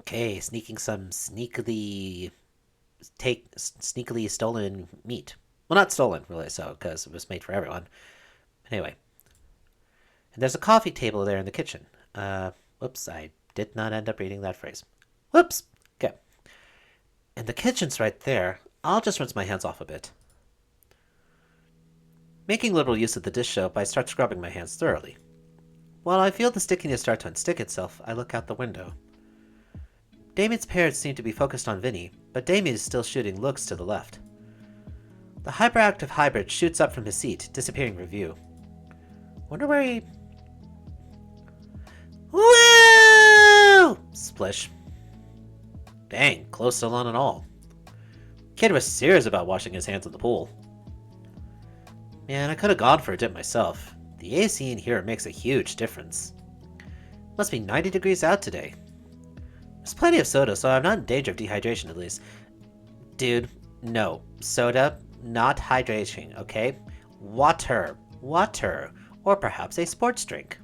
Okay, sneaking some sneakily stolen meat. Well, not stolen, really, so, because it was made for everyone. Anyway, and there's a coffee table there in the kitchen. Whoops, I did not end up reading that phrase. Whoops! Okay. And the kitchen's right there. I'll just rinse my hands off a bit. Making little use of the dish soap, I start scrubbing my hands thoroughly. While I feel the stickiness start to unstick itself, I look out the window. Damien's parents seem to be focused on Vinny, but Damien is still shooting looks to the left. The hyperactive hybrid shoots up from his seat, disappearing from view. Wonder where he... Woo! Splish. Dang, close to none and all. Kid was serious about washing his hands in the pool. Man, I could have gone for a dip myself. The AC in here makes a huge difference. Must be 90 degrees out today. There's plenty of soda, so I'm not in danger of dehydration at least. Dude, no. Soda, not hydration, okay? Water. Water. Or perhaps a sports drink.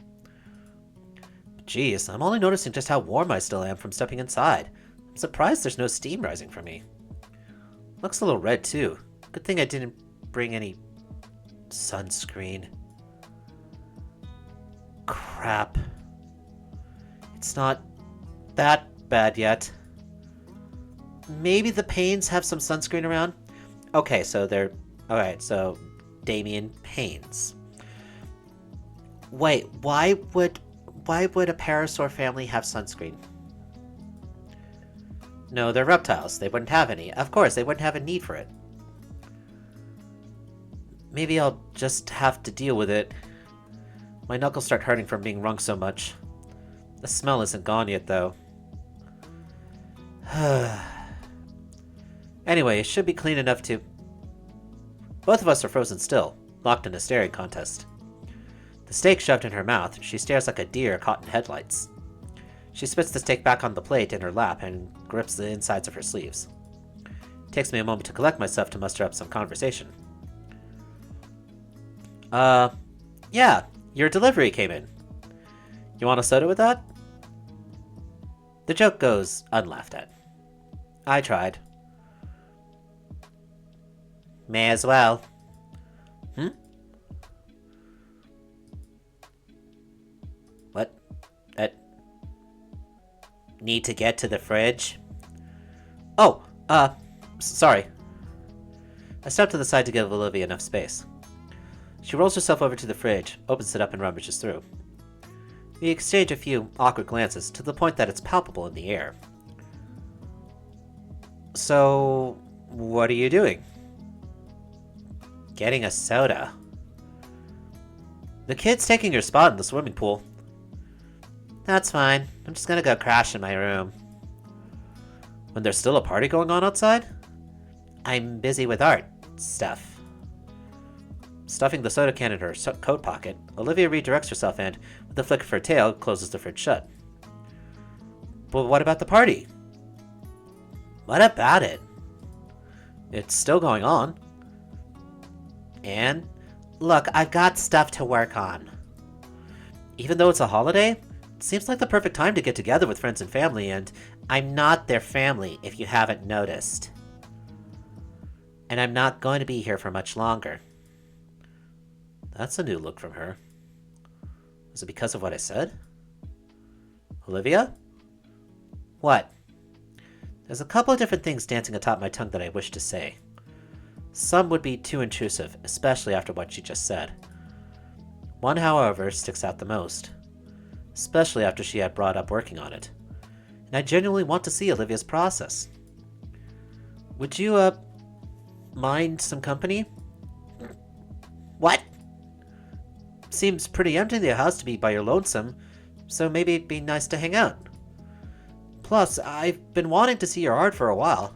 Jeez, I'm only noticing just how warm I still am from stepping inside. I'm surprised there's no steam rising from me. Looks a little red too. Good thing I didn't bring any sunscreen. Crap. It's not that bad yet. Maybe the Paynes have some sunscreen around? Okay, so they're... Alright, so Damien Paynes. Wait, why would a parasaur family have sunscreen? No, they're reptiles. They wouldn't have any. Of course, they wouldn't have a need for it. Maybe I'll just have to deal with it. My knuckles start hurting from being wrung so much. The smell isn't gone yet, though. Anyway, it should be clean enough to... Both of us are frozen still, locked in a staring contest. The steak shoved in her mouth, she stares like a deer caught in headlights. She spits the steak back on the plate in her lap and grips the insides of her sleeves. It takes me a moment to collect myself to muster up some conversation. Yeah, your delivery came in. You want a soda with that? The joke goes unlaughed at. I tried. May as well. What? Need to get to the fridge? Oh, sorry. I step to the side to give Olivia enough space. She rolls herself over to the fridge, opens it up and rummages through. We exchange a few awkward glances to the point that it's palpable in the air. So, what are you doing? Getting a soda. The kid's taking your spot in the swimming pool. That's fine. I'm just gonna go crash in my room. When there's still a party going on outside? I'm busy with art stuff. Stuffing the soda can in her coat pocket, Olivia redirects herself and, with a flick of her tail, closes the fridge shut. But what about the party? What about it? It's still going on. And? Look, I've got stuff to work on. Even though it's a holiday, it seems like the perfect time to get together with friends and family, and I'm not their family if you haven't noticed. And I'm not going to be here for much longer. That's a new look from her. Was it because of what I said? Olivia? What? There's a couple of different things dancing atop my tongue that I wish to say. Some would be too intrusive, especially after what she just said. One, however, sticks out the most. Especially after she had brought up working on it. And I genuinely want to see Olivia's process. Would you, mind some company? What? Seems pretty empty in the house to be by your lonesome, so maybe it'd be nice to hang out. Plus, I've been wanting to see your art for a while.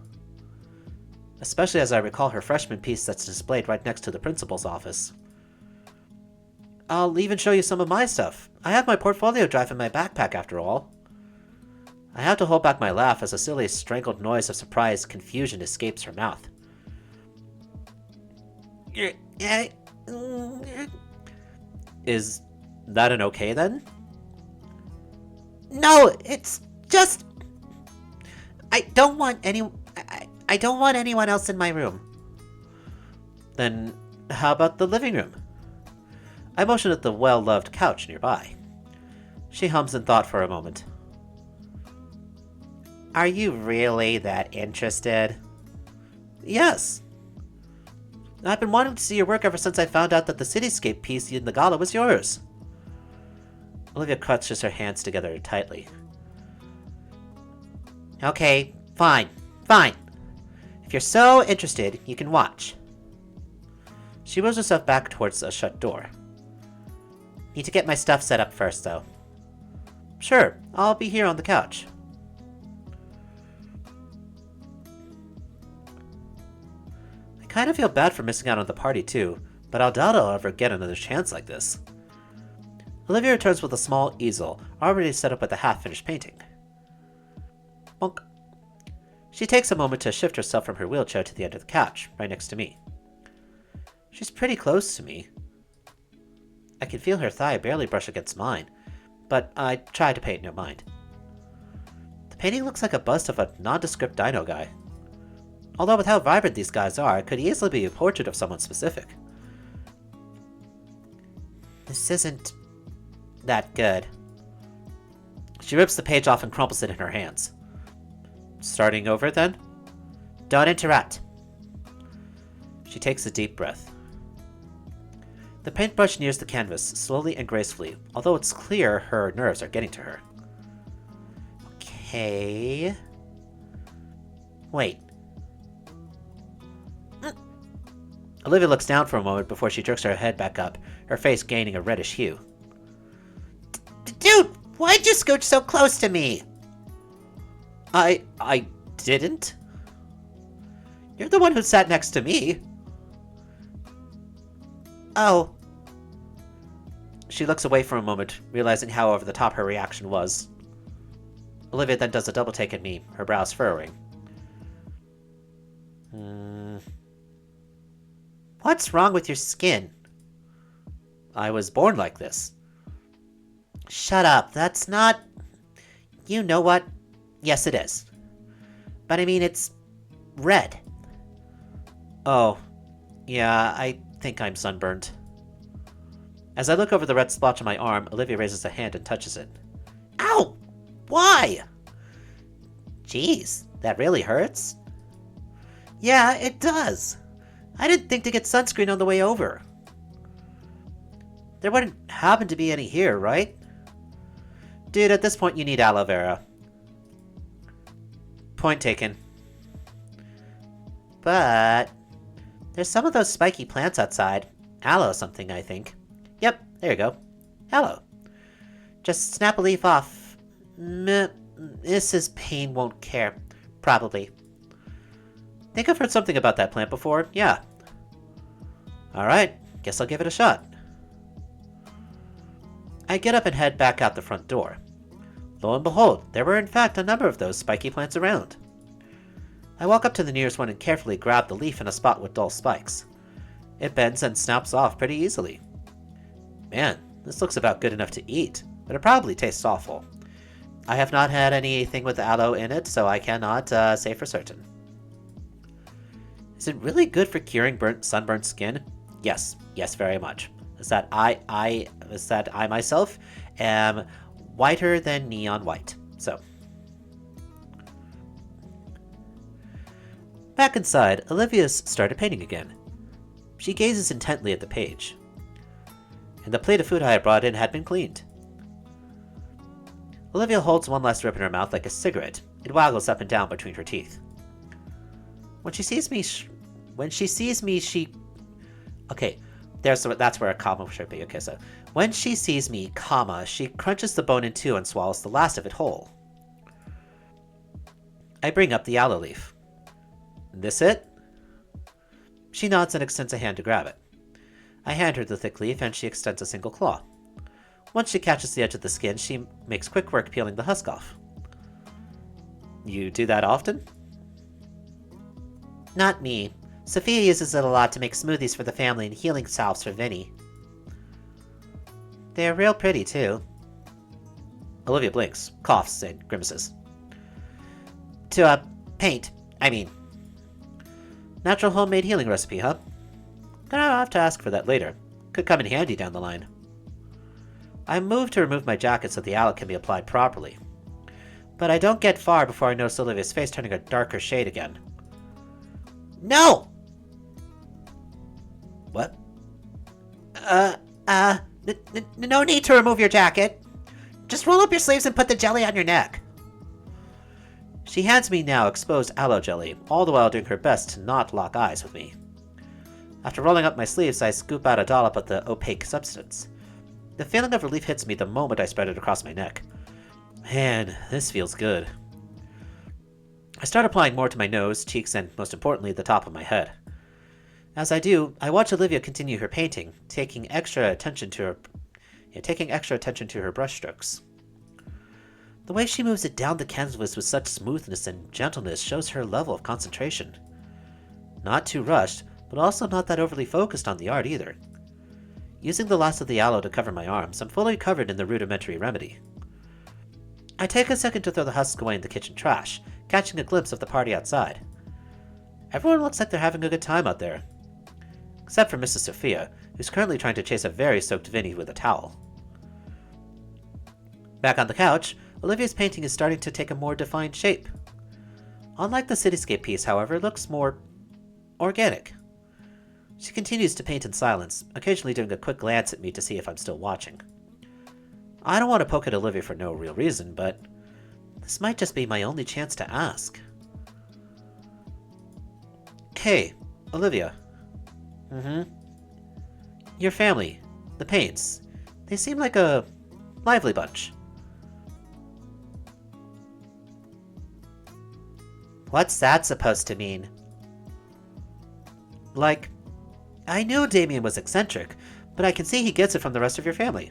Especially as I recall her freshman piece that's displayed right next to the principal's office. I'll even show you some of my stuff. I have my portfolio drive in my backpack after all. I have to hold back my laugh as a silly strangled noise of surprised confusion escapes her mouth. Is that an okay then? No, it's just... I don't want I don't want anyone else in my room. Then how about the living room? I motioned at the well-loved couch nearby. She hums in thought for a moment. Are you really that interested? Yes. I've been wanting to see your work ever since I found out that the cityscape piece in the gala was yours. Olivia clutches her hands together tightly. Okay, fine. If you're so interested, you can watch. She moves herself back towards a shut door. Need to get my stuff set up first, though. Sure, I'll be here on the couch. I kind of feel bad for missing out on the party, too, but I doubt I'll ever get another chance like this. Olivia returns with a small easel, already set up with a half-finished painting. Bonk. She takes a moment to shift herself from her wheelchair to the end of the couch, right next to me. She's pretty close to me. I can feel her thigh barely brush against mine, but I try to pay no mind. The painting looks like a bust of a nondescript dino guy. Although with how vibrant these guys are, it could easily be a portrait of someone specific. This isn't that good. She rips the page off and crumples it in her hands. Starting over, then? Don't interrupt. She takes a deep breath. The paintbrush nears the canvas, slowly and gracefully, although it's clear her nerves are getting to her. Okay... Wait. Olivia looks down for a moment before she jerks her head back up, her face gaining a reddish hue. Dude, why'd you scooch so close to me? I didn't? You're the one who sat next to me. Oh. She looks away for a moment, realizing how over the top her reaction was. Olivia then does a double take at me, her brows furrowing. What's wrong with your skin? I was born like this. Shut up, that's not... You know what? Yes, it is. But I mean, it's red. Oh, yeah, I think I'm sunburned. As I look over the red splotch on my arm, Olivia raises a hand and touches it. Ow! Why? Jeez, that really hurts? Yeah, it does. I didn't think to get sunscreen on the way over. There wouldn't happen to be any here, right? Dude, at this point you need aloe vera. Point taken. But... there's some of those spiky plants outside. Aloe something, I think. Yep, there you go. Aloe. Just snap a leaf off. Mrs. Payne won't care. Probably. Think I've heard something about that plant before? Yeah. Alright, guess I'll give it a shot. I get up and head back out the front door. Lo and behold, there were in fact a number of those spiky plants around. I walk up to the nearest one and carefully grab the leaf in a spot with dull spikes. It bends and snaps off pretty easily. Man, this looks about good enough to eat, but it probably tastes awful. I have not had anything with aloe in it, so I cannot say for certain. Is it really good for curing sunburnt skin? Yes, very much. Is that I myself am whiter than neon white. So. Back inside, Olivia's started painting again. She gazes intently at the page. And the plate of food I had brought in had been cleaned. Olivia holds one last rip in her mouth like a cigarette. It waggles up and down between her teeth. When she sees me, she... Okay, that's where a comma should be. Okay, so when she sees me, comma, she crunches the bone in two and swallows the last of it whole. I bring up the aloe leaf. This it? She nods and extends a hand to grab it. I hand her the thick leaf and she extends a single claw. Once she catches the edge of the skin, she makes quick work peeling the husk off. You do that often? Not me. Sophia uses it a lot to make smoothies for the family and healing salves for Vinny. They're real pretty, too. Olivia blinks, coughs, and grimaces. paint. I mean. Natural homemade healing recipe, huh? Gonna have to ask for that later. Could come in handy down the line. I move to remove my jacket so the aloe can be applied properly. But I don't get far before I notice Olivia's face turning a darker shade again. No! What? No need to remove your jacket. Just roll up your sleeves and put the jelly on your neck. She hands me now exposed aloe jelly, all the while doing her best to not lock eyes with me. After rolling up my sleeves, I scoop out a dollop of the opaque substance. The feeling of relief hits me the moment I spread it across my neck. Man, this feels good. I start applying more to my nose, cheeks, and most importantly, the top of my head. As I do, I watch Olivia continue her painting, taking extra attention to her brushstrokes. The way she moves it down the canvas with such smoothness and gentleness shows her level of concentration. Not too rushed, but also not that overly focused on the art either. Using the last of the aloe to cover my arms, I'm fully covered in the rudimentary remedy. I take a second to throw the husks away in the kitchen trash, catching a glimpse of the party outside. Everyone looks like they're having a good time out there. Except for Mrs. Sophia, who's currently trying to chase a very soaked Vinny with a towel. Back on the couch, Olivia's painting is starting to take a more defined shape. Unlike the cityscape piece, however, it looks more organic. She continues to paint in silence, occasionally doing a quick glance at me to see if I'm still watching. I don't want to poke at Olivia for no real reason, but this might just be my only chance to ask. Hey, Olivia. Your family, the Paints, they seem like a lively bunch. What's that supposed to mean? Like, I knew Damien was eccentric, but I can see he gets it from the rest of your family.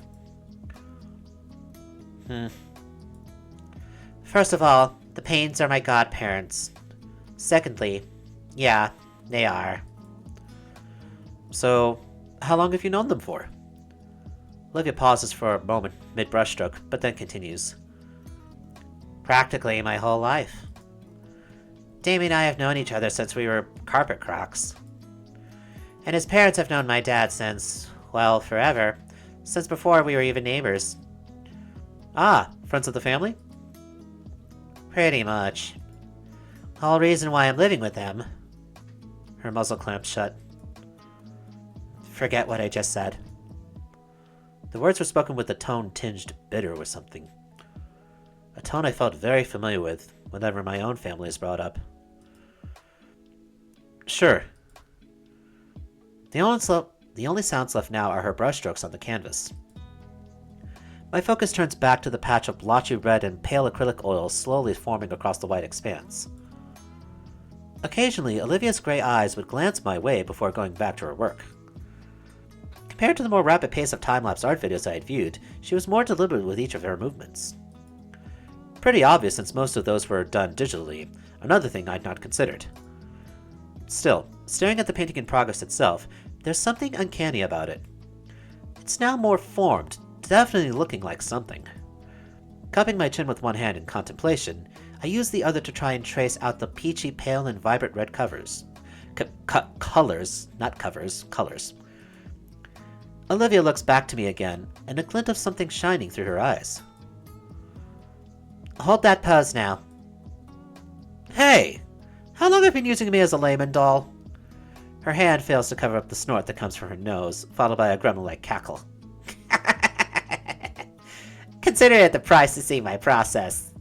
First of all, the Pains are my godparents. Secondly, yeah, they are. So, how long have you known them for? Olivia pauses for a moment mid-brushstroke, but then continues. Practically my whole life. Damien and I have known each other since we were carpet crocks. And his parents have known my dad since, well, forever. Since before we were even neighbors. Ah, friends of the family? Pretty much. The whole reason why I'm living with them. Her muzzle clamps shut. Forget what I just said. The words were spoken with a tone tinged bitter with something. A tone I felt very familiar with whenever my own family is brought up. Sure. The only sounds left now are her brushstrokes on the canvas. My focus turns back to the patch of blotchy red and pale acrylic oil slowly forming across the white expanse. Occasionally, Olivia's gray eyes would glance my way before going back to her work. Compared to the more rapid pace of time-lapse art videos I had viewed, she was more deliberate with each of her movements. Pretty obvious since most of those were done digitally, another thing I'd not considered. Still, staring at the painting in progress itself, there's something uncanny about it. It's now more formed, definitely looking like something. Cupping my chin with one hand in contemplation, I use the other to try and trace out the peachy pale and vibrant red covers. Colors, not covers, colors. Olivia looks back to me again, and a glint of something shining through her eyes. Hold that pose now. Hey! How long have you been using me as a layman doll? Her hand fails to cover up the snort that comes from her nose, followed by a gremlin-like cackle. Consider it the price to see my process.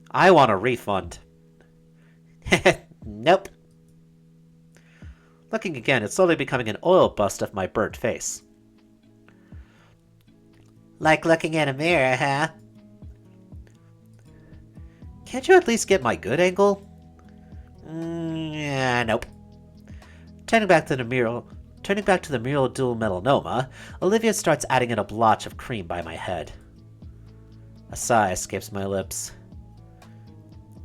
I want a refund. Nope. Looking again, it's slowly becoming an oil bust of my burnt face. Like looking in a mirror, huh? Can't you at least get my good angle? Yeah, nope. Turning back to the mural dual melanoma, Olivia starts adding in a blotch of cream by my head. A sigh escapes my lips.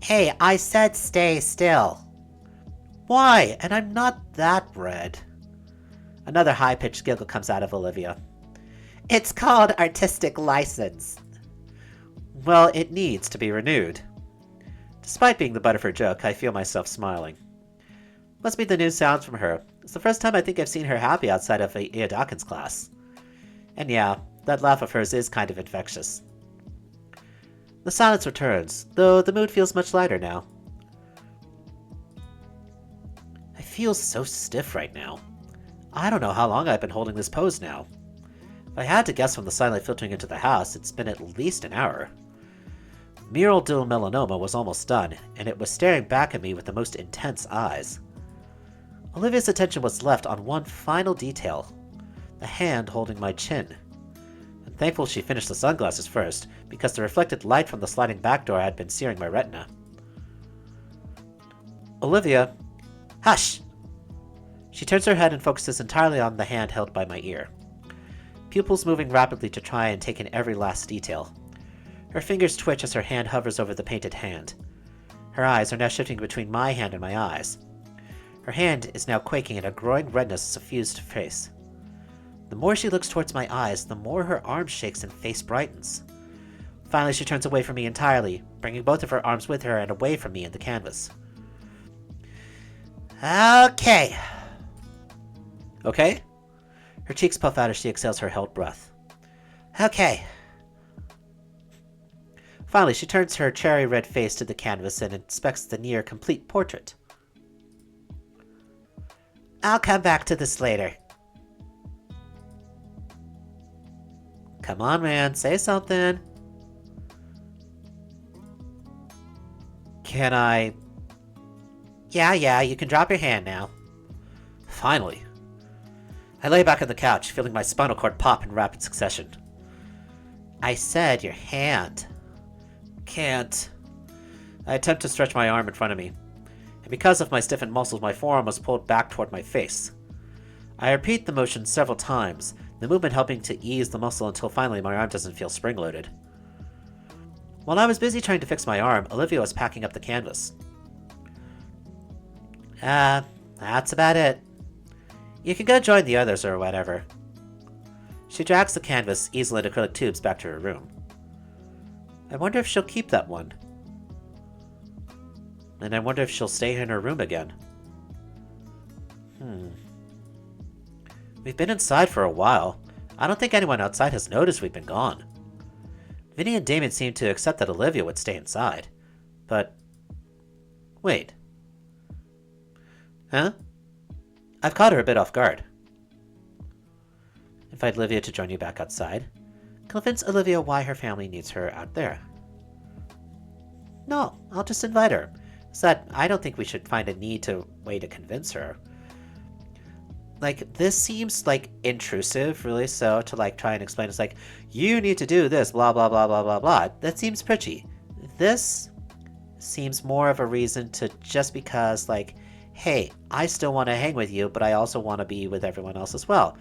Hey, I said stay still. Why? And I'm not that red. Another high-pitched giggle comes out of Olivia. It's called artistic license. Well, it needs to be renewed. Despite being the butt of her joke, I feel myself smiling. Must be the new sounds from her. It's the first time I think I've seen her happy outside of Iodakin's class. And yeah, that laugh of hers is kind of infectious. The silence returns, though the mood feels much lighter now. I feel so stiff right now. I don't know how long I've been holding this pose now. If I had to guess from the sunlight filtering into the house, it's been at least an hour. Mural del Melanoma was almost done, and it was staring back at me with the most intense eyes. Olivia's attention was left on one final detail, the hand holding my chin. I'm thankful she finished the sunglasses first, because the reflected light from the sliding back door had been searing my retina. Olivia, hush! She turns her head and focuses entirely on the hand held by my ear. Pupils moving rapidly to try and take in every last detail. Her fingers twitch as her hand hovers over the painted hand. Her eyes are now shifting between my hand and my eyes. Her hand is now quaking and a growing redness suffused her face. The more she looks towards my eyes, the more her arm shakes and face brightens. Finally, she turns away from me entirely, bringing both of her arms with her and away from me in the canvas. Okay. Okay? Her cheeks puff out as she exhales her held breath. Okay. Finally, she turns her cherry-red face to the canvas and inspects the near-complete portrait. I'll come back to this later. Come on, man, say something. Can I... Yeah, you can drop your hand now. Finally. I lay back on the couch, feeling my spinal cord pop in rapid succession. I said your hand. Can't. I attempt to stretch my arm in front of me, and because of my stiffened muscles, my forearm was pulled back toward my face. I repeat the motion several times, the movement helping to ease the muscle until finally my arm doesn't feel spring-loaded. While I was busy trying to fix my arm, Olivia was packing up the canvas. That's about it. You can go join the others or whatever. She drags the canvas, easel and acrylic tubes back to her room. I wonder if she'll keep that one. And I wonder if she'll stay in her room again. We've been inside for a while. I don't think anyone outside has noticed we've been gone. Vinny and Damien seemed to accept that Olivia would stay inside. But... wait. Huh? I've caught her a bit off guard. Invite Olivia to join you back outside. Convince Olivia why her family needs her out there. No, I'll just invite her. It's that I don't think we should find a way to convince her. Like, this seems, like, intrusive, really, so to, like, try and explain, it's like, you need to do this, blah, blah, blah, blah, blah, blah. That seems preachy. This seems more of a reason to just because, like, hey, I still want to hang with you, but I also want to be with everyone else as well.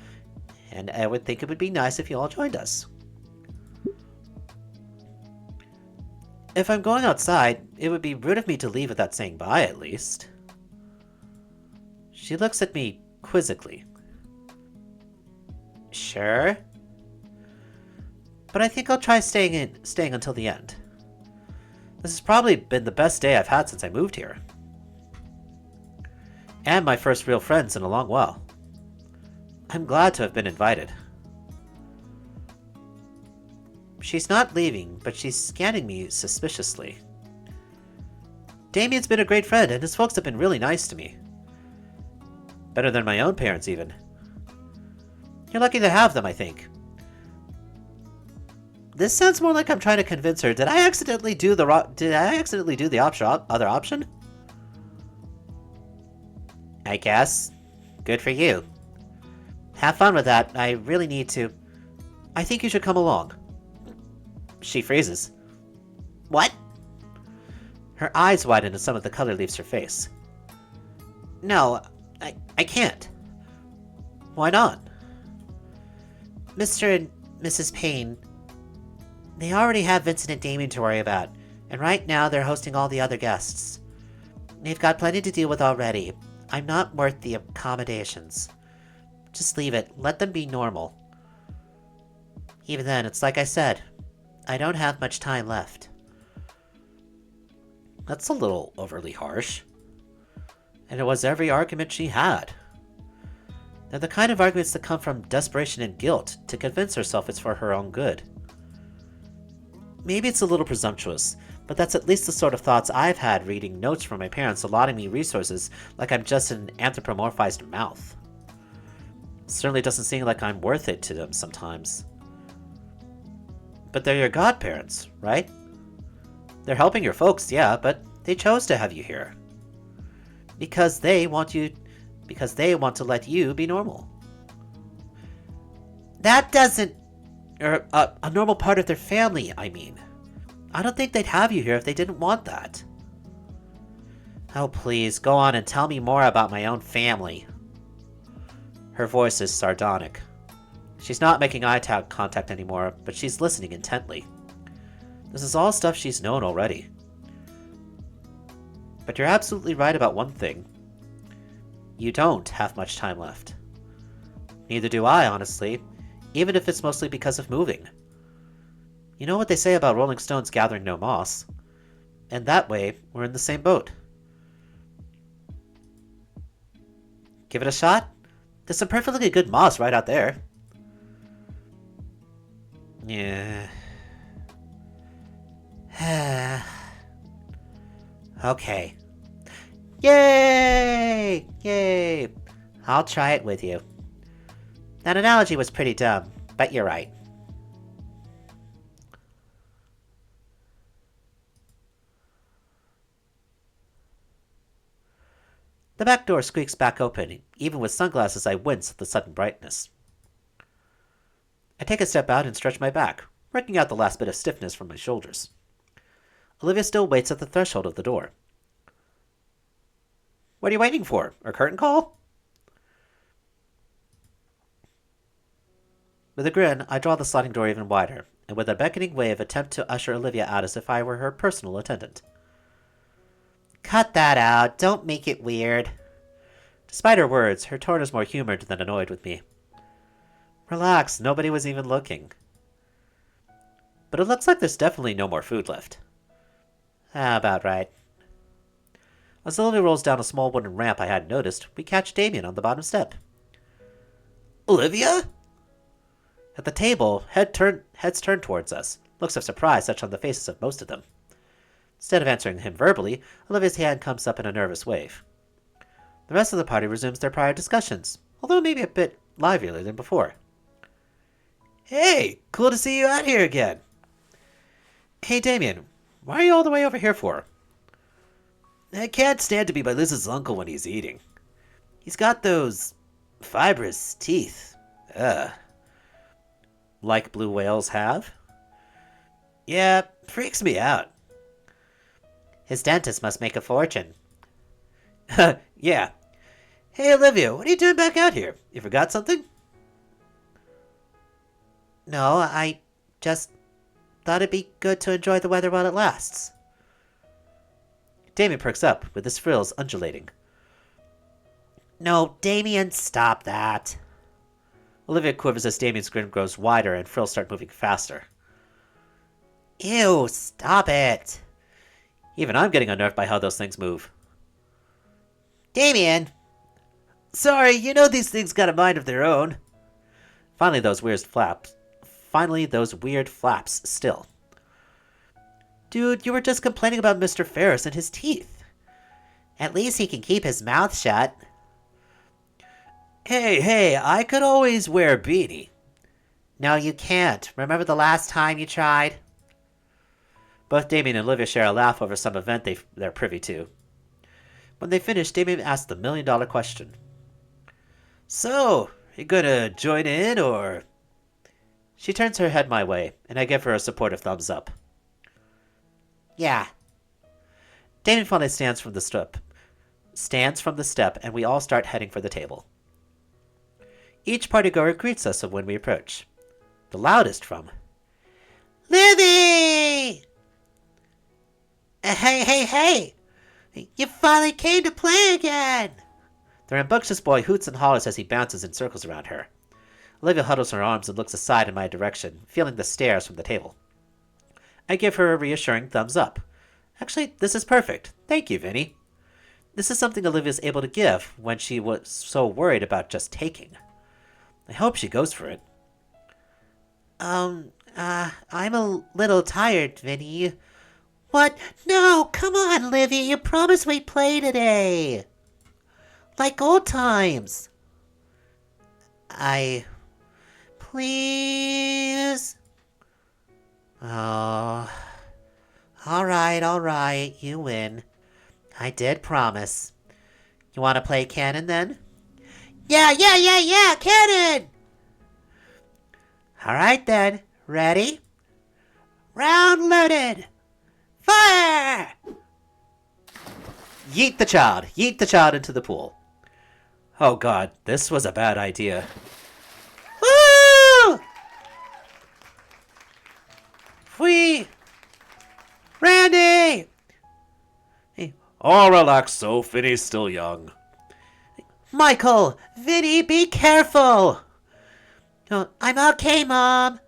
And I would think it would be nice if you all joined us. If I'm going outside, it would be rude of me to leave without saying bye, at least. She looks at me quizzically. Sure. But I think I'll try staying until the end. This has probably been the best day I've had since I moved here. And my first real friends in a long while. I'm glad to have been invited. She's not leaving, but she's scanning me suspiciously. Damien's been a great friend, and his folks have been really nice to me. Better than my own parents, even. You're lucky to have them, I think. This sounds more like I'm trying to convince her. Did I accidentally do the other option? I guess. Good for you. Have fun with that. I really need to. I think you should come along. She freezes. What? Her eyes widen and some of the color leaves her face. No, I can't. Why not? Mr. and Mrs. Payne, they already have Vincent and Damien to worry about, and right now they're hosting all the other guests. They've got plenty to deal with already. I'm not worth the accommodations. Just leave it. Let them be normal. Even then, it's like I said. I don't have much time left. That's a little overly harsh. And it was every argument she had. They're the kind of arguments that come from desperation and guilt to convince herself it's for her own good. Maybe it's a little presumptuous, but that's at least the sort of thoughts I've had reading notes from my parents allotting me resources like I'm just an anthropomorphized mouth. Certainly doesn't seem like I'm worth it to them sometimes. But they're your godparents, right? They're helping your folks, yeah, but they chose to have you here. Because they want to let you be normal. That doesn't... a normal part of their family, I mean. I don't think they'd have you here if they didn't want that. Oh, please, go on and tell me more about my own family. Her voice is sardonic. She's not making eye contact anymore, but she's listening intently. This is all stuff she's known already. But you're absolutely right about one thing. You don't have much time left. Neither do I, honestly, even if it's mostly because of moving. You know what they say about rolling stones gathering no moss. And that way, we're in the same boat. Give it a shot? There's some perfectly good moss right out there. Yeah. Okay. Yay! Yay! I'll try it with you. That analogy was pretty dumb, but you're right. The back door squeaks back open. Even with sunglasses, I wince at the sudden brightness. I take a step out and stretch my back, working out the last bit of stiffness from my shoulders. Olivia still waits at the threshold of the door. What are you waiting for? A curtain call? With a grin, I draw the sliding door even wider, and with a beckoning wave attempt to usher Olivia out as if I were her personal attendant. Cut that out. Don't make it weird. Despite her words, her tone is more humored than annoyed with me. Relax, nobody was even looking. But it looks like there's definitely no more food left. About right. As Olivia rolls down a small wooden ramp I hadn't noticed, we catch Damien on the bottom step. Olivia? At the table, heads turned towards us, looks of surprise such on the faces of most of them. Instead of answering him verbally, Olivia's hand comes up in a nervous wave. The rest of the party resumes their prior discussions, although maybe a bit livelier than before. Hey, cool to see you out here again. Hey, Damien, why are you all the way over here for? I can't stand to be by Liz's uncle when he's eating. He's got those fibrous teeth. Ugh. Like blue whales have? Yeah, freaks me out. His dentist must make a fortune. Yeah. Hey, Olivia, what are you doing back out here? You forgot something? No, I just thought it'd be good to enjoy the weather while it lasts. Damien perks up, with his frills undulating. No, Damien, stop that. Olivia quivers as Damien's grin grows wider and frills start moving faster. Ew, stop it. Even I'm getting unnerved by how those things move. Damien! Sorry, you know these things got a mind of their own. Finally those weird flaps still. Dude, you were just complaining about Mr. Ferris and his teeth. At least he can keep his mouth shut. Hey, I could always wear a beanie. No, you can't. Remember the last time you tried? Both Damien and Olivia share a laugh over some event they're privy to. When they finish, Damien asks the million-dollar question. So, you gonna join in, or...? She turns her head my way, and I give her a supportive thumbs up. Yeah. Damien finally stands from the step, and we all start heading for the table. Each partygoer greets us when we approach. The loudest from... Livy! Hey! You finally came to play again! The rambunctious boy hoots and hollers as he bounces in circles around her. Olivia huddles her arms and looks aside in my direction, feeling the stares from the table. I give her a reassuring thumbs up, Actually, this is perfect. Thank you, Vinny. This is something Olivia's able to give when she was so worried about just taking. I hope she goes for it. I'm a little tired, Vinny. What? No, come on, Livy. You promised we'd play today. Like old times. Please? Oh. Alright. You win. I did promise. You want to play cannon then? Yeah, cannon! Alright then. Ready? Round loaded! Fire! Yeet the child into the pool. Oh god, this was a bad idea. Woo! Whee! Randy! Hey, oh, relax, so Vinny's still young. Michael! Vinny, be careful! Oh, I'm okay, Mom.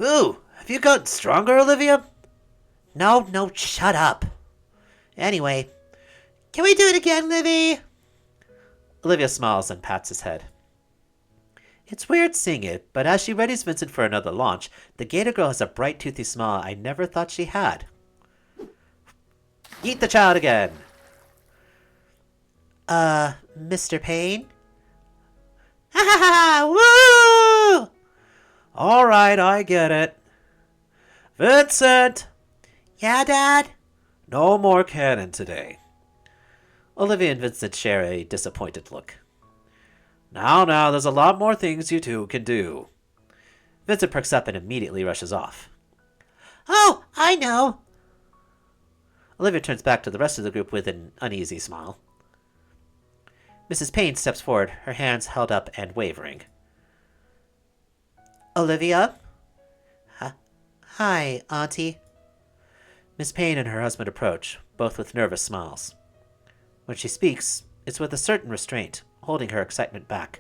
Ooh, have you gotten stronger, Olivia? No, shut up. Anyway, can we do it again, Livy? Olivia smiles and pats his head. It's weird seeing it, but as she readies Vincent for another launch, the Gator girl has a bright, toothy smile I never thought she had. Eat the child again! Mr. Payne? Ha ha ha! Woo! Alright, I get it. Vincent! Yeah, Dad? No more cannon today. Olivia and Vincent share a disappointed look. Now, there's a lot more things you two can do. Vincent perks up and immediately rushes off. Oh, I know! Olivia turns back to the rest of the group with an uneasy smile. Mrs. Payne steps forward, her hands held up and wavering. Olivia? Hi, Auntie. Miss Payne and her husband approach, both with nervous smiles. When she speaks, it's with a certain restraint, holding her excitement back,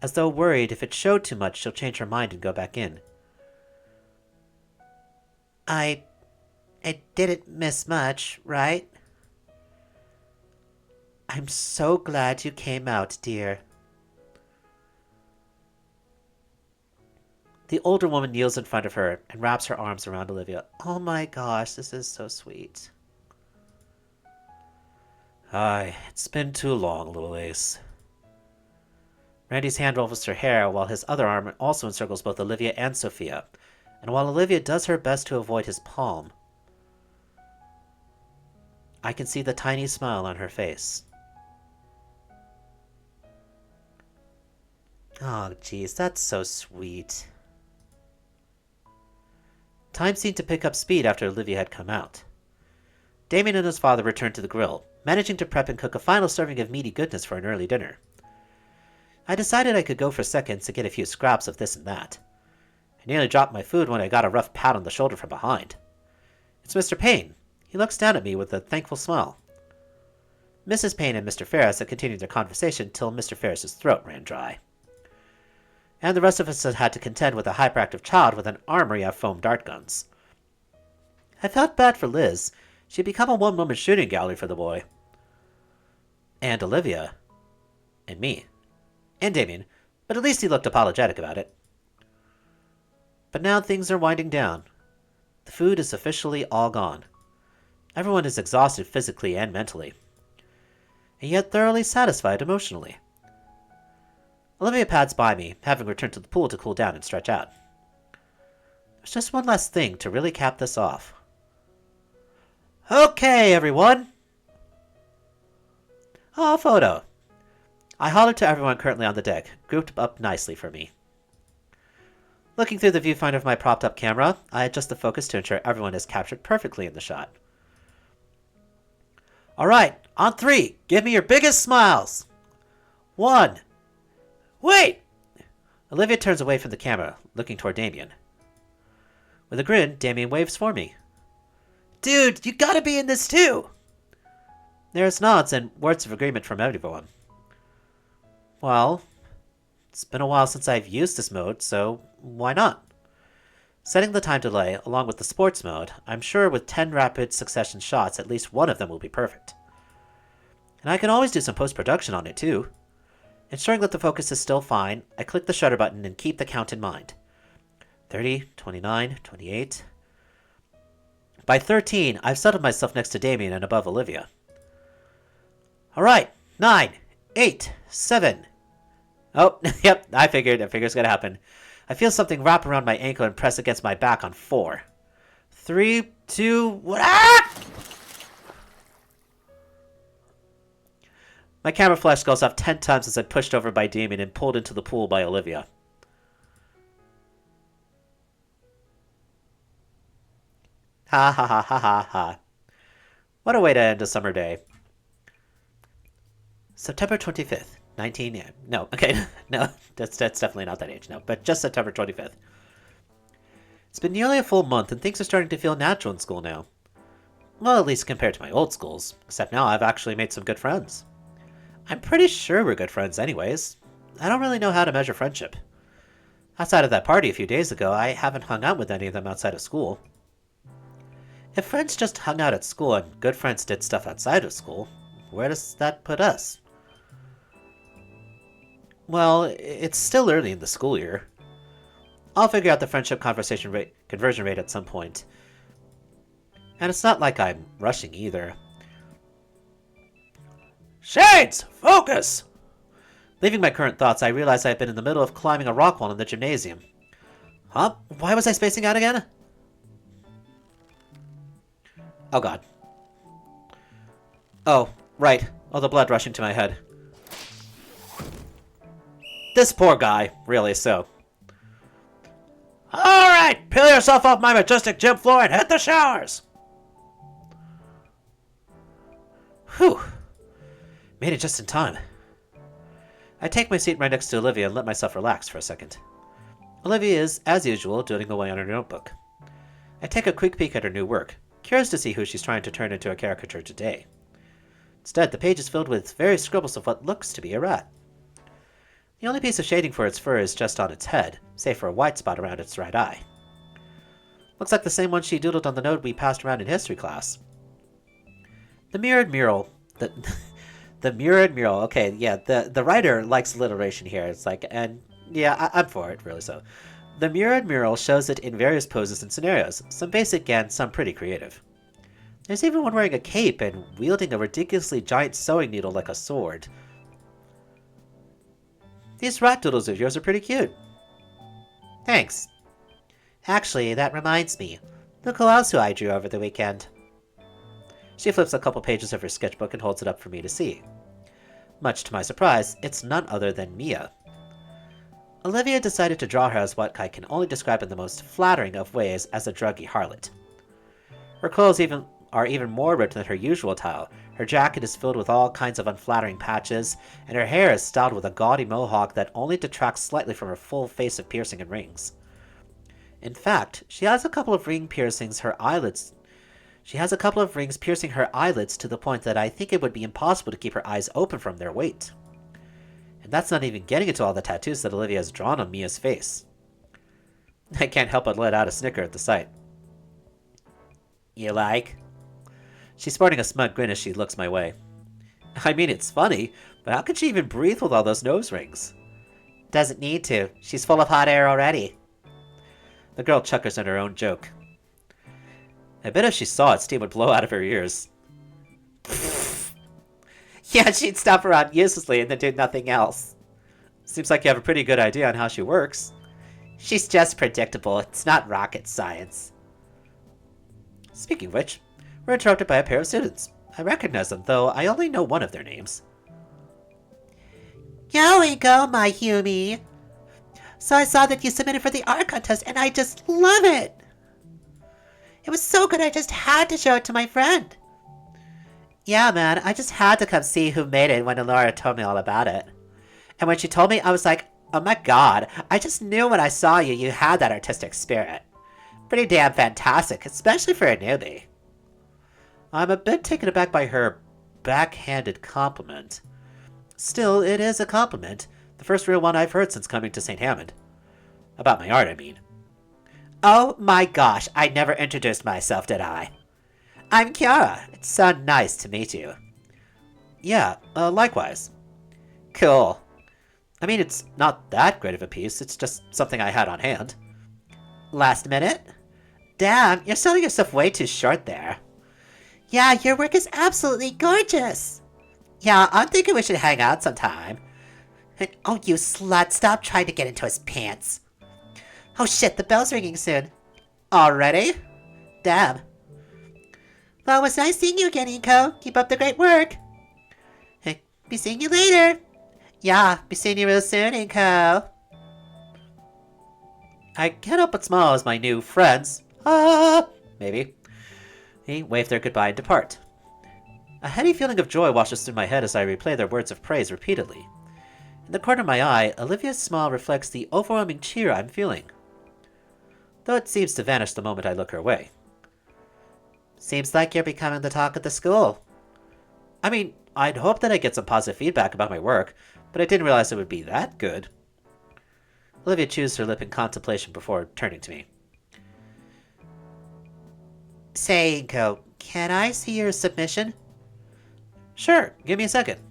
as though worried if it showed too much she'll change her mind and go back in. I didn't miss much, right? I'm so glad you came out, dear. The older woman kneels in front of her and wraps her arms around Olivia. Oh my gosh, this is so sweet. Aye, it's been too long, little Ace. Randy's hand ruffles her hair while his other arm also encircles both Olivia and Sophia, and while Olivia does her best to avoid his palm, I can see the tiny smile on her face. Oh, geez, that's so sweet. Time seemed to pick up speed after Olivia had come out. Damien and his father returned to the grill, managing to prep and cook a final serving of meaty goodness for an early dinner. I decided I could go for seconds to get a few scraps of this and that. I nearly dropped my food when I got a rough pat on the shoulder from behind. It's Mr. Payne. He looks down at me with a thankful smile. Mrs. Payne and Mr. Ferris had continued their conversation till Mr. Ferris's throat ran dry. And the rest of us had to contend with a hyperactive child with an armory of foam dart guns. I felt bad for Liz. She had become a one-woman shooting gallery for the boy. And Olivia. And me. And Damien, but at least he looked apologetic about it. But now things are winding down. The food is officially all gone. Everyone is exhausted physically and mentally, and yet thoroughly satisfied emotionally. Olivia pads by me, having returned to the pool to cool down and stretch out. There's just one last thing to really cap this off. Okay, everyone! Oh, photo. I hollered to everyone currently on the deck, grouped up nicely for me. Looking through the viewfinder of my propped-up camera, I adjust the focus to ensure everyone is captured perfectly in the shot. Alright, on 3, give me your biggest smiles! 1. Wait! Olivia turns away from the camera, looking toward Damien. With a grin, Damien waves for me. Dude, you gotta be in this too! There's nods and words of agreement from everyone. Well, it's been a while since I've used this mode, so why not? Setting the time delay, along with the sports mode, I'm sure with 10 rapid succession shots, at least one of them will be perfect. And I can always do some post-production on it too. Ensuring that the focus is still fine, I click the shutter button and keep the count in mind. 30, 29, 28... By 13, I've settled myself next to Damien and above Olivia. Alright, 9, 8, 7... Oh, yep, I figured it's gonna happen. I feel something wrap around my ankle and press against my back on 4. 3, 2, 1... Ah! My camera flash goes off 10 times as I'm pushed over by Damien and pulled into the pool by Olivia. Ha ha ha ha ha ha. What a way to end a summer day. September 25th, 19... No, okay, no, that's definitely not that age, no, but just September 25th. It's been nearly a full month and things are starting to feel natural in school now. Well, at least compared to my old schools, except now I've actually made some good friends. I'm pretty sure we're good friends anyways. I don't really know how to measure friendship. Outside of that party a few days ago, I haven't hung out with any of them outside of school. If friends just hung out at school and good friends did stuff outside of school, where does that put us? Well, it's still early in the school year. I'll figure out the friendship conversion rate at some point. And it's not like I'm rushing either. Shades! Focus! Leaving my current thoughts, I realize I've been in the middle of climbing a rock wall in the gymnasium. Huh? Why was I spacing out again? Oh god. Oh, right. All the blood rushing to my head. This poor guy, really so. Alright, peel yourself off my majestic gym floor and hit the showers! Whew. Made it just in time. I take my seat right next to Olivia and let myself relax for a second. Olivia is, as usual, doodling away on her notebook. I take a quick peek at her new work, curious to see who she's trying to turn into a caricature today. Instead, the page is filled with various scribbles of what looks to be a rat. The only piece of shading for its fur is just on its head, save for a white spot around its right eye. Looks like the same one she doodled on the note we passed around in history class. The mirrored mural... The mirrored mural, okay, yeah, the writer likes alliteration here, it's like, and yeah, I'm for it, really so. The mirrored mural shows it in various poses and scenarios, some basic and some pretty creative. There's even one wearing a cape and wielding a ridiculously giant sewing needle like a sword. These rat doodles of yours are pretty cute. Thanks. Actually, that reminds me. Look who else I drew over the weekend. She flips a couple pages of her sketchbook and holds it up for me to see. Much to my surprise, it's none other than Mia. Olivia decided to draw her as what I can only describe in the most flattering of ways as a druggy harlot. Her clothes are even more ripped than her usual attire. Her jacket is filled with all kinds of unflattering patches, and her hair is styled with a gaudy mohawk that only detracts slightly from her full face of piercing and rings. In fact, she has a couple of rings piercing her eyelids to the point that I think it would be impossible to keep her eyes open from their weight. And that's not even getting into all the tattoos that Olivia has drawn on Mia's face. I can't help but let out a snicker at the sight. You like? She's sporting a smug grin as she looks my way. I mean, it's funny, but how could she even breathe with all those nose rings? Doesn't need to. She's full of hot air already. The girl chuckles at her own joke. I bet if she saw it, steam would blow out of her ears. Yeah, she'd stop around uselessly and then do nothing else. Seems like you have a pretty good idea on how she works. She's just predictable. It's not rocket science. Speaking of which, we're interrupted by a pair of students. I recognize them, though I only know one of their names. Yo, Inco, my Humie. So I saw that you submitted for the art contest, and I just love it. It was so good I just had to show it to my friend. Yeah, man, I just had to come see who made it when Laura told me all about it. And when she told me, I was like, oh my god, I just knew when I saw you, you had that artistic spirit. Pretty damn fantastic, especially for a newbie. I'm a bit taken aback by her backhanded compliment. Still, it is a compliment. The first real one I've heard since coming to St. Hammond. About my art, I mean. Oh my gosh, I never introduced myself, did I? I'm Kiara. It's so nice to meet you. Yeah, likewise. Cool. I mean, it's not that great of a piece, it's just something I had on hand. Last minute? Damn, you're selling yourself way too short there. Yeah, your work is absolutely gorgeous. Yeah, I'm thinking we should hang out sometime. Oh, you slut, stop trying to get into his pants. Oh shit, the bell's ringing soon. Already? Damn. Well, it was nice seeing you again, Inco. Keep up the great work. Be seeing you later. Yeah, be seeing you real soon, Inco. I can't help but smile as my new friends, maybe, wave their goodbye and depart. A heady feeling of joy washes through my head as I replay their words of praise repeatedly. In the corner of my eye, Olivia's smile reflects the overwhelming cheer I'm feeling, though it seems to vanish the moment I look her way. Seems like you're becoming the talk of the school. I mean, I'd hoped that I'd get some positive feedback about my work, but I didn't realize it would be that good. Olivia chews her lip in contemplation before turning to me. Say, Inco, can I see your submission? Sure, give me a second.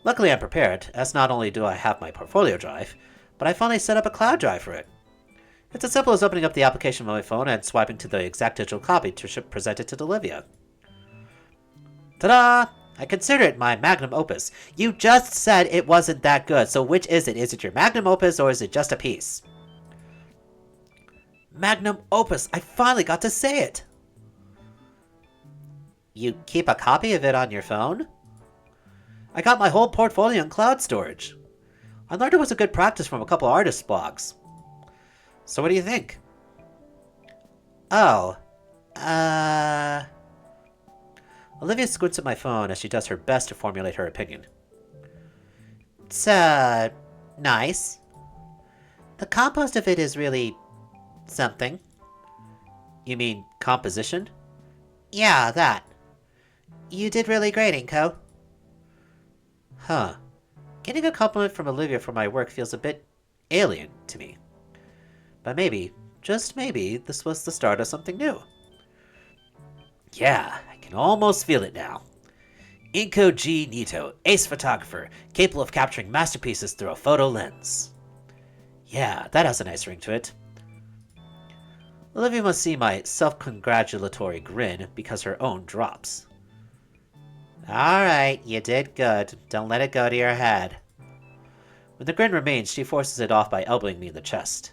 Luckily I'm prepared, as not only do I have my portfolio drive, but I finally set up a cloud drive for it. It's as simple as opening up the application on my phone and swiping to the exact digital copy to present it to Olivia. Ta-da! I consider it my magnum opus. You just said it wasn't that good, so which is it? Is it your magnum opus or is it just a piece? Magnum opus! I finally got to say it! You keep a copy of it on your phone? I got my whole portfolio in cloud storage. I learned it was a good practice from a couple artist blogs. So what do you think? Oh, Olivia squints at my phone as she does her best to formulate her opinion. It's, nice. The compost of it is really something. You mean composition? Yeah, that. You did really great, Inco. Huh. Getting a compliment from Olivia for my work feels a bit alien to me. But maybe, just maybe, this was the start of something new. Yeah, I can almost feel it now. Inco G. Nito, ace photographer, capable of capturing masterpieces through a photo lens. Yeah, that has a nice ring to it. Olivia must see my self-congratulatory grin because her own drops. Alright, you did good. Don't let it go to your head. When the grin remains, she forces it off by elbowing me in the chest.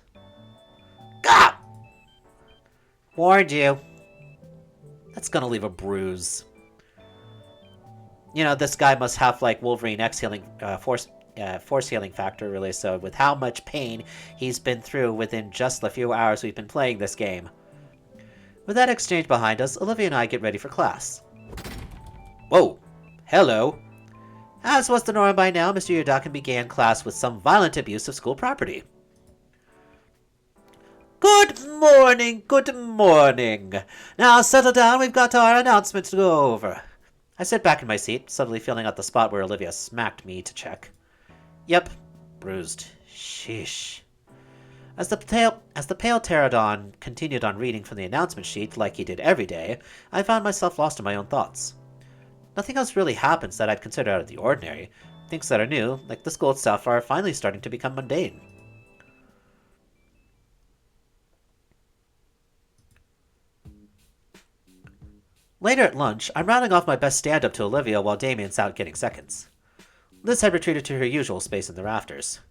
Gah! Warned you. That's gonna leave a bruise. You know, this guy must have like Wolverine X healing, force healing factor really, so with how much pain he's been through within just the few hours we've been playing this game. With that exchange behind us, Olivia and I get ready for class. Whoa! Hello! As was the norm by now, Mr. Yudakin began class with some violent abuse of school property. Good morning, good morning. Now settle down, we've got our announcement to go over. I sit back in my seat, suddenly feeling out the spot where Olivia smacked me to check. Yep, bruised. Sheesh. As the pale pterodon continued on reading from the announcement sheet like he did every day, I found myself lost in my own thoughts. Nothing else really happens that I'd consider out of the ordinary. Things that are new, like the school itself, are finally starting to become mundane. Later at lunch, I'm rounding off my best stand-up to Olivia while Damien's out getting seconds. Liz had retreated to her usual space in the rafters.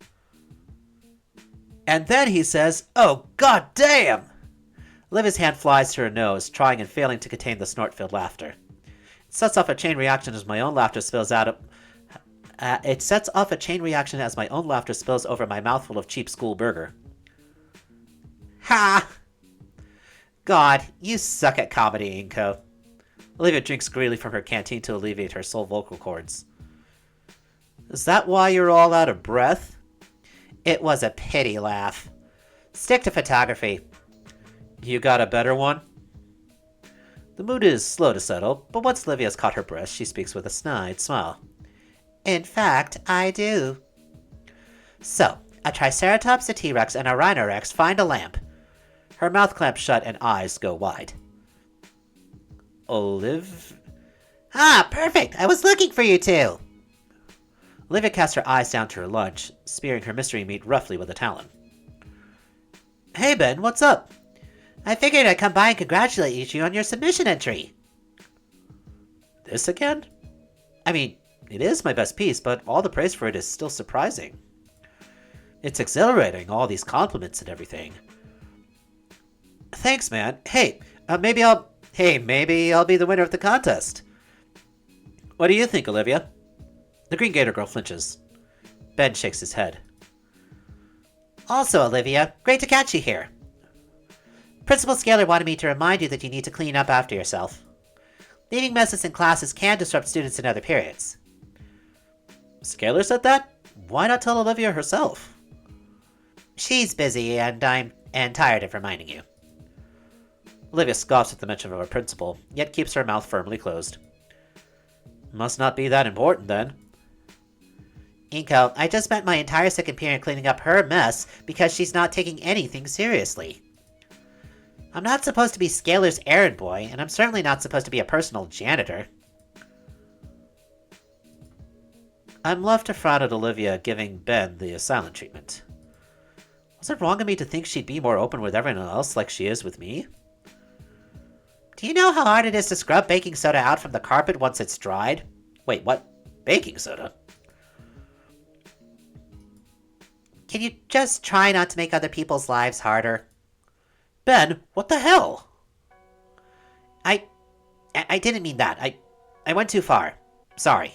And then he says, "Oh, god damn!" Olivia's hand flies to her nose, trying and failing to contain the snort-filled laughter. It sets off a chain reaction as my own laughter spills over my mouthful of cheap school burger. Ha! God, you suck at comedy, Inco. Olivia drinks greedily from her canteen to alleviate her sole vocal cords. Is that why you're all out of breath? It was a pity laugh. Stick to photography. You got a better one? The mood is slow to settle, but once Olivia has caught her breath, she speaks with a snide smile. In fact, I do. So, a Triceratops, a T-Rex, and a Rhinorex find a lamp. Her mouth clamps shut and eyes go wide. Olive? Ah, perfect! I was looking for you two! Olivia casts her eyes down to her lunch, spearing her mystery meat roughly with a talon. Hey, Ben, what's up? I figured I'd come by and congratulate you on your submission entry. This again? I mean, it is my best piece, but all the praise for it is still surprising. It's exhilarating, all these compliments and everything. Thanks, man. Hey, maybe I'll be the winner of the contest. What do you think, Olivia? The Green Gator girl flinches. Ben shakes his head. Also, Olivia, great to catch you here. Principal Scalar wanted me to remind you that you need to clean up after yourself. Leaving messes in classes can disrupt students in other periods. Scalar said that? Why not tell Olivia herself? She's busy, and I'm tired of reminding you. Olivia scoffs at the mention of her principal, yet keeps her mouth firmly closed. Must not be that important, then. Inco, I just spent my entire second period cleaning up her mess because she's not taking anything seriously. I'm not supposed to be Scalar's errand boy, and I'm certainly not supposed to be a personal janitor. I'm left to frown at Olivia giving Ben the silent treatment. Was it wrong of me to think she'd be more open with everyone else like she is with me? Do you know how hard it is to scrub baking soda out from the carpet once it's dried? Wait, what? Baking soda? Can you just try not to make other people's lives harder? Ben, what the hell? I didn't mean that. I went too far. Sorry.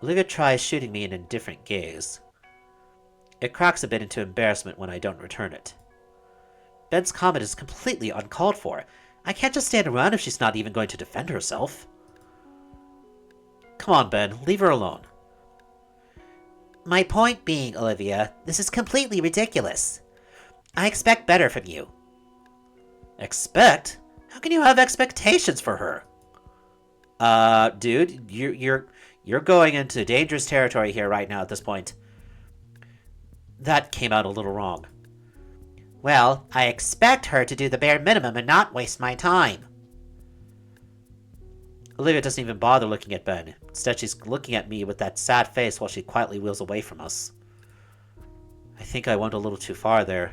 Olivia tries shooting me an indifferent gaze. It cracks a bit into embarrassment when I don't return it. Ben's comment is completely uncalled for. I can't just stand around if she's not even going to defend herself. Come on, Ben, leave her alone. My point being, Olivia, this is completely ridiculous. I expect better from you. Expect? How can you have expectations for her? Dude, you're going into dangerous territory here right now at this point. That came out a little wrong. Well, I expect her to do the bare minimum and not waste my time. Olivia doesn't even bother looking at Ben. Instead, she's looking at me with that sad face while she quietly wheels away from us. I think I went a little too far there.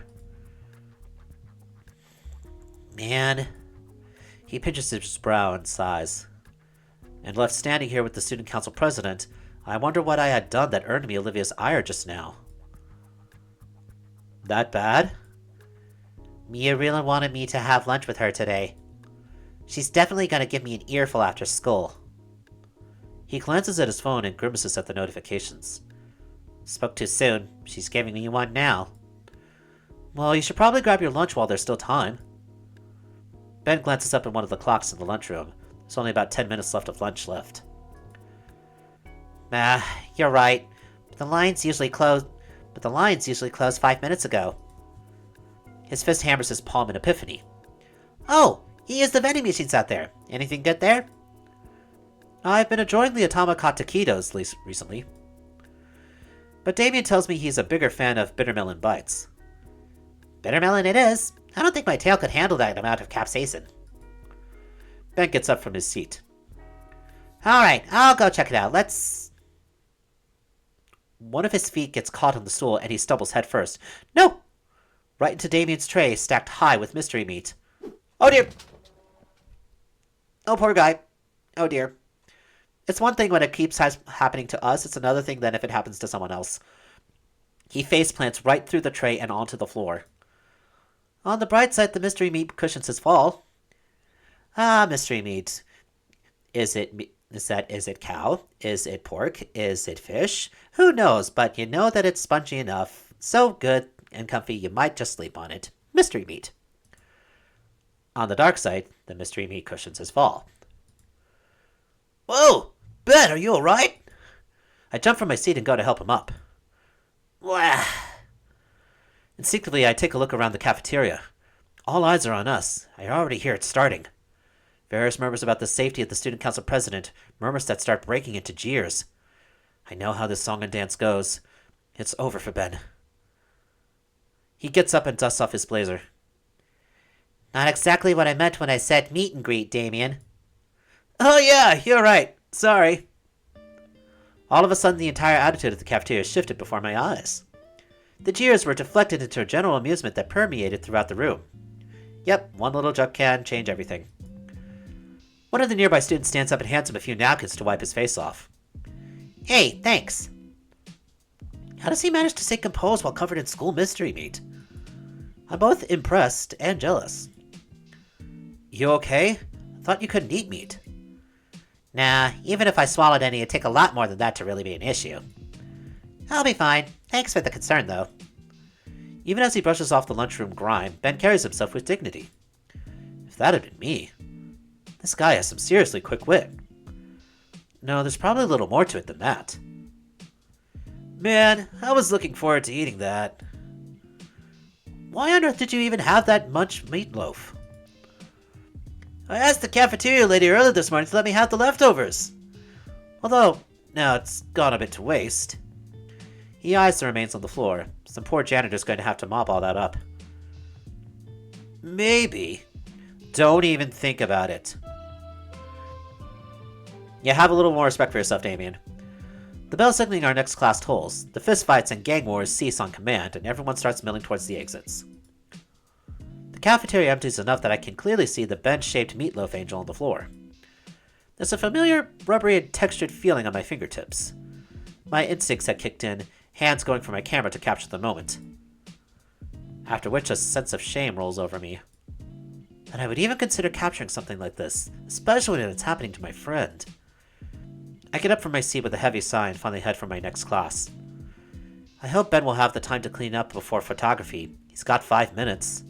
Man. He pinches his brow and sighs. And left standing here with the student council president, I wonder what I had done that earned me Olivia's ire just now. That bad? Mia really wanted me to have lunch with her today. She's definitely gonna give me an earful after school. He glances at his phone and grimaces at the notifications. Spoke too soon. She's giving me one now. Well, you should probably grab your lunch while there's still time. Ben glances up at one of the clocks in the lunchroom. There's only about 10 minutes left of lunch left. You're right. But the lines usually close 5 minutes ago. His fist hammers his palm in epiphany. Oh, he used the vending machines out there. Anything good there? I've been enjoying the Atomic Hot Taquitos recently. But Damien tells me he's a bigger fan of Bittermelon Bites. Bittermelon it is. I don't think my tail could handle that amount of capsaicin. Ben gets up from his seat. Alright, I'll go check it out. Let's... One of his feet gets caught on the stool and he stumbles headfirst. No! Right into Damien's tray, stacked high with mystery meat. Oh dear! Oh, poor guy. Oh dear. It's one thing when it keeps happening to us, it's another thing then if it happens to someone else. He face plants right through the tray and onto the floor. On the bright side, the mystery meat cushions his fall. Mystery meat. Is it cow? Is it pork? Is it fish? Who knows, but you know that it's spongy enough. So good and comfy you might just sleep on it. Mystery meat. On the dark side, the mystery meat cushions his fall. Whoa! Ben, are you alright? I jump from my seat and go to help him up. Wah. Instinctively, I take a look around the cafeteria. All eyes are on us. I already hear it starting. Various murmurs about the safety of the student council president, murmurs that start breaking into jeers. I know how this song and dance goes. It's over for Ben. He gets up and dusts off his blazer. Not exactly what I meant when I said meet and greet, Damien. Oh yeah, you're right. Sorry. All of a sudden, the entire attitude of the cafeteria shifted before my eyes. The jeers were deflected into a general amusement that permeated throughout the room. Yep, one little jug can change everything. One of the nearby students stands up and hands him a few napkins to wipe his face off. Hey, thanks. How does he manage to stay composed while covered in school mystery meat? I'm both impressed and jealous. You okay? I thought you couldn't eat meat. Nah, even if I swallowed any, it'd take a lot more than that to really be an issue. I'll be fine. Thanks for the concern, though. Even as he brushes off the lunchroom grime, Ben carries himself with dignity. If that had been me, this guy has some seriously quick wit. No, there's probably a little more to it than that. Man, I was looking forward to eating that. Why on earth did you even have that much meatloaf? I asked the cafeteria lady earlier this morning to let me have the leftovers. Although, now it's gone a bit to waste. He eyes the remains on the floor. Some poor janitor's going to have to mop all that up. Maybe. Don't even think about it. Yeah, have a little more respect for yourself, Damien. The bell signaling our next class tolls. The fistfights and gang wars cease on command, and everyone starts milling towards the exits. The cafeteria empties enough that I can clearly see the bench-shaped meatloaf angel on the floor. There's a familiar, rubbery and textured feeling on my fingertips. My instincts had kicked in, hands going for my camera to capture the moment. After which a sense of shame rolls over me. That I would even consider capturing something like this, especially when it's happening to my friend. I get up from my seat with a heavy sigh and finally head for my next class. I hope Ben will have the time to clean up before photography. He's got 5 minutes.